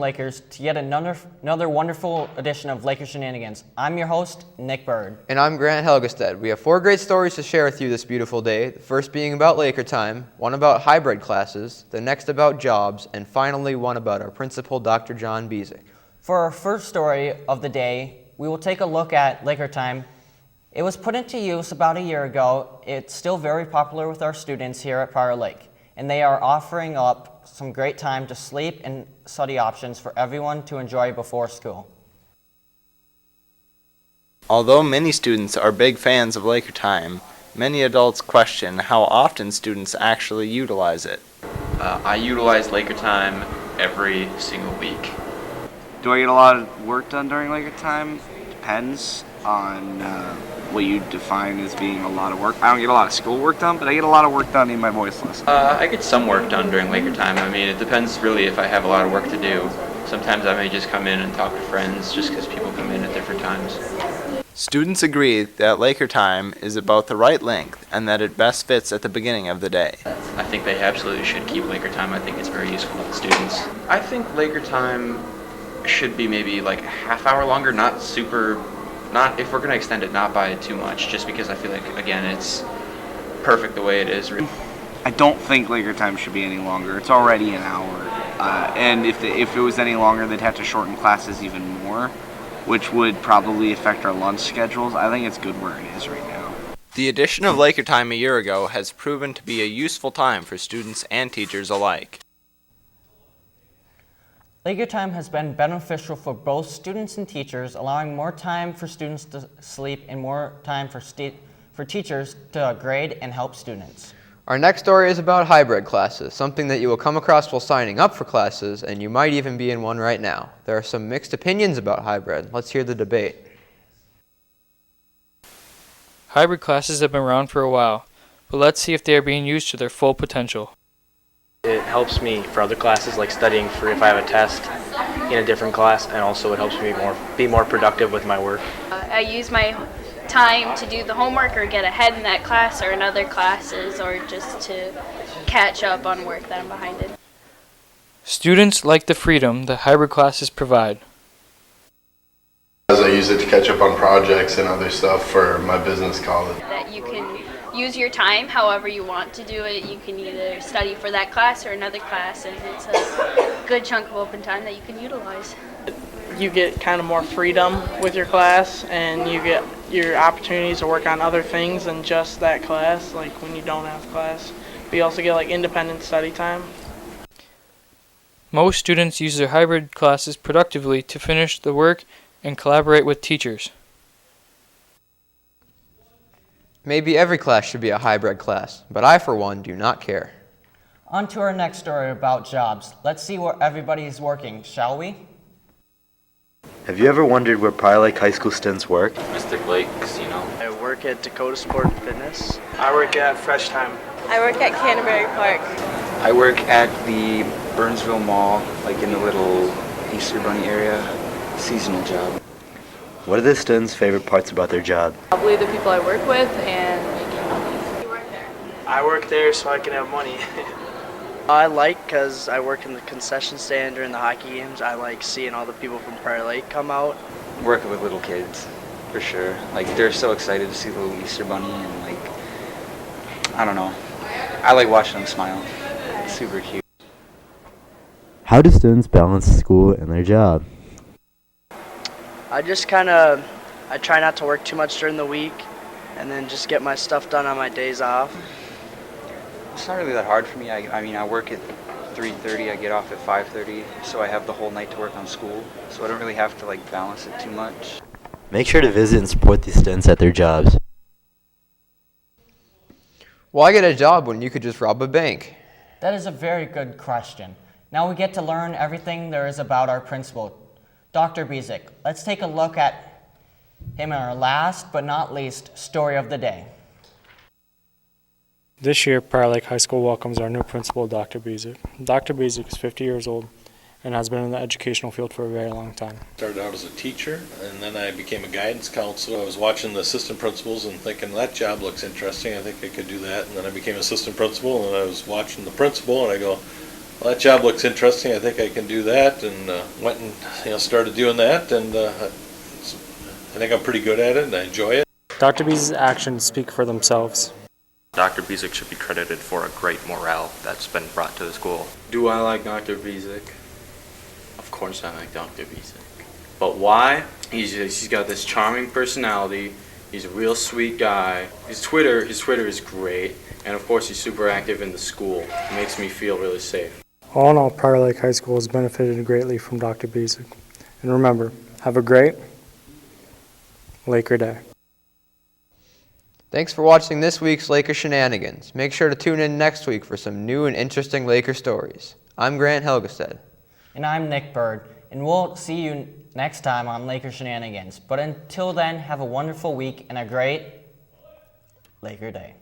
Lakers to yet another wonderful edition of Laker Shenanigans. I'm your host, Nick Bird. And I'm Grant Helgestad. We have 4 great stories to share with you this beautiful day. The first being about LakerTime, one about hybrid classes, the next about jobs, and finally one about our principal, Dr. John Bezek. For our first story of the day, we will take a look at LakerTime. It was put into use about a year ago. It's still very popular with our students here at Prior Lake, and they are offering up some great time to sleep and study options for everyone to enjoy before school. Although many students are big fans of LakerTime, many adults question how often students actually utilize it. I utilize LakerTime every single week. Do I get a lot of work done during LakerTime? Depends on what you define as being a lot of work. I don't get a lot of school work done, but I get a lot of work done in my voice lesson. I get some work done during LakerTime. I mean, it depends really if I have a lot of work to do. Sometimes I may just come in and talk to friends just because people come in at different times. Students agree that LakerTime is about the right length and that it best fits at the beginning of the day. I think they absolutely should keep LakerTime. I think it's very useful to the students. I think LakerTime should be maybe like a half hour longer, not if we're going to extend it, not by too much, just because I feel like, again, it's perfect the way it is. I don't think LakerTime should be any longer. It's already an hour. And if it was any longer, they'd have to shorten classes even more, which would probably affect our lunch schedules. I think it's good where it is right now. The addition of LakerTime a year ago has proven to be a useful time for students and teachers alike. LakerTime has been beneficial for both students and teachers, allowing more time for students to sleep and more time for teachers to grade and help students. Our next story is about hybrid classes, something that you will come across while signing up for classes, and you might even be in one right now. There are some mixed opinions about hybrid. Let's hear the debate. Hybrid classes have been around for a while, but let's see if they are being used to their full potential. It helps me for other classes, like studying for if I have a test in a different class, and also it helps me be more productive with my work. I use my time to do the homework or get ahead in that class or in other classes, or just to catch up on work that I'm behind in. Students like the freedom that hybrid classes provide. As I use it to catch up on projects and other stuff for my business college. That you can use your time however you want to do it. You can either study for that class or another class, and it's a good chunk of open time that you can utilize. You get kind of more freedom with your class, and you get your opportunities to work on other things than just that class, like when you don't have class. But you also get like independent study time. Most students use their hybrid classes productively to finish the work and collaborate with teachers. Maybe every class should be a hybrid class, but I, for one, do not care. On to our next story about jobs. Let's see where everybody is working, shall we? Have you ever wondered where Prior Lake High School students work? Mystic Lake Casino. I work at Dakota Sport and Fitness. I work at Fresh Time. I work at Canterbury Park. I work at the Burnsville Mall, like in the little Easter Bunny area. Seasonal job. What are the students' favorite parts about their job? Probably the people I work with and making money. You work there? I work there so I can have money. I like because I work in the concession stand during the hockey games. I like seeing all the people from Prior Lake come out. Working with little kids, for sure. Like, they're so excited to see the little Easter Bunny, and like, I don't know. I like watching them smile. It's super cute. How do students balance school and their job? I try not to work too much during the week, and then just get my stuff done on my days off. It's not really that hard for me. I mean, I work at 3:30, I get off at 5:30, so I have the whole night to work on school, so I don't really have to like balance it too much. Make sure to visit and support these students at their jobs. Why get a job when you could just rob a bank? That is a very good question. Now we get to learn everything there is about our principal, Dr. Bezek. Let's take a look at him in our last but not least story of the day. This year, Prior Lake High School welcomes our new principal, Dr. Bezek. Dr. Bezek is 50 years old and has been in the educational field for a very long time. Started out as a teacher, and then I became a guidance counselor. I was watching the assistant principals and thinking, that job looks interesting, I think I could do that. And then I became assistant principal, and I was watching the principal, and I go, Well, that job looks interesting. I think I can do that, and went and started doing that, and I think I'm pretty good at it, and I enjoy it. Dr. Bezek's actions speak for themselves. Dr. Bezek should be credited for a great morale that's been brought to the school. Do I like Dr. Bezek? Of course I like Dr. Bezek. But why? He's got this charming personality. He's a real sweet guy. His Twitter is great. And of course he's super active in the school. It makes me feel really safe. All in all, Prior Lake High School has benefited greatly from Dr. Bezek. And remember, have a great Laker Day. Thanks for watching this week's Laker Shenanigans. Make sure to tune in next week for some new and interesting Laker stories. I'm Grant Helgestad. And I'm Nick Bird. And we'll see you next time on Laker Shenanigans. But until then, have a wonderful week and a great Laker Day.